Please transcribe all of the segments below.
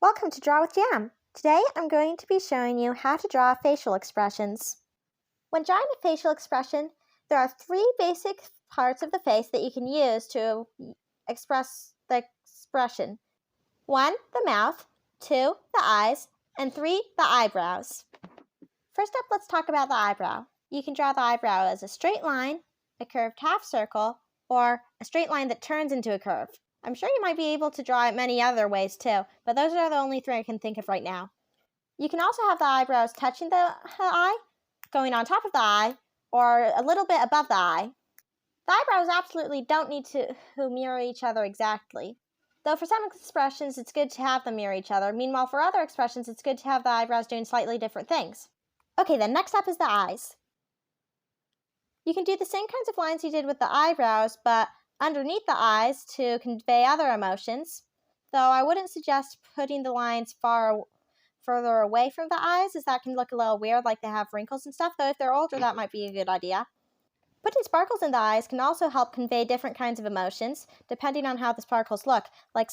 Welcome to Draw with Jam. Today I'm going to be showing you how to draw facial expressions. When drawing a facial expression, there are three basic parts of the face that you can use to express the expression. 1, the mouth, 2, the eyes, and 3, the eyebrows. First up, let's talk about the eyebrow. You can draw the eyebrow as a straight line, a curved half circle, or a straight line that turns into a curve. I'm sure you might be able to draw it many other ways too, but those are the only three I can think of right now. You can also have the eyebrows touching the eye, going on top of the eye, or a little bit above the eye. The eyebrows absolutely don't need to mirror each other exactly. Though for some expressions, it's good to have them mirror each other. Meanwhile, for other expressions, it's good to have the eyebrows doing slightly different things. Okay, then next up is the eyes. You can do the same kinds of lines you did with the eyebrows, but underneath the eyes to convey other emotions, though I wouldn't suggest putting the lines further away from the eyes, as that can look a little weird, like they have wrinkles and stuff, though if they're older, that might be a good idea. Putting sparkles in the eyes can also help convey different kinds of emotions, depending on how the sparkles look. Like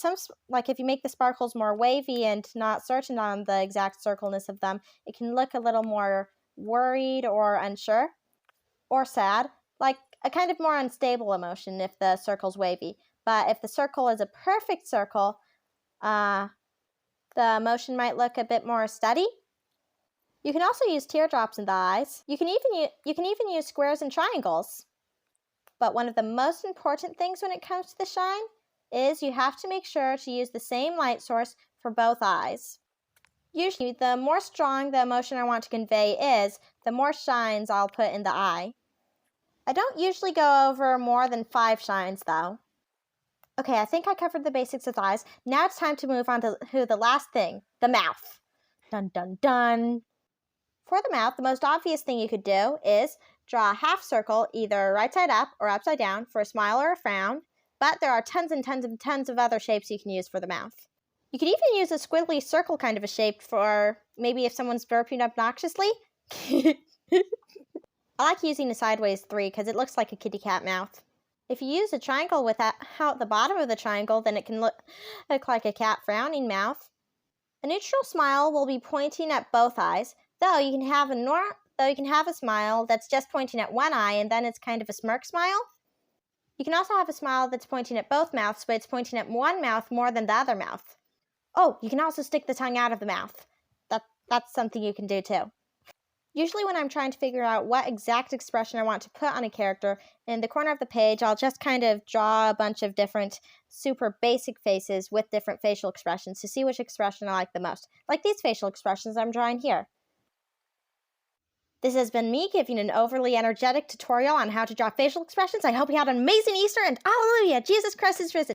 if you make the sparkles more wavy and not certain on the exact circleness of them, it can look a little more worried or unsure, or sad, like a kind of more unstable emotion if the circle's wavy. But if the circle is a perfect circle, the emotion might look a bit more steady. You can also use teardrops in the eyes. You can even use squares and triangles. But one of the most important things when it comes to the shine is you have to make sure to use the same light source for both eyes. Usually, the more strong the emotion I want to convey is, the more shines I'll put in the eye. I don't usually go over more than 5 shines, though. Okay, I think I covered the basics of the eyes. Now it's time to move on to the last thing, the mouth. Dun dun dun. For the mouth, the most obvious thing you could do is draw a half circle, either right side up or upside down, for a smile or a frown, but there are tons and tons and tons of other shapes you can use for the mouth. You could even use a squiggly circle kind of a shape for maybe if someone's burping obnoxiously. I like using a sideways 3 because it looks like a kitty cat mouth. If you use a triangle without the bottom of the triangle, then it can look like a cat frowning mouth. A neutral smile will be pointing at both eyes, though you can have a smile that's just pointing at one eye and then it's kind of a smirk smile. You can also have a smile that's pointing at both mouths, but it's pointing at one mouth more than the other mouth. Oh, you can also stick the tongue out of the mouth. That's something you can do too. Usually when I'm trying to figure out what exact expression I want to put on a character, in the corner of the page, I'll just kind of draw a bunch of different super basic faces with different facial expressions to see which expression I like the most, like these facial expressions I'm drawing here. This has been me giving an overly energetic tutorial on how to draw facial expressions. I hope you had an amazing Easter and hallelujah, Jesus Christ is risen.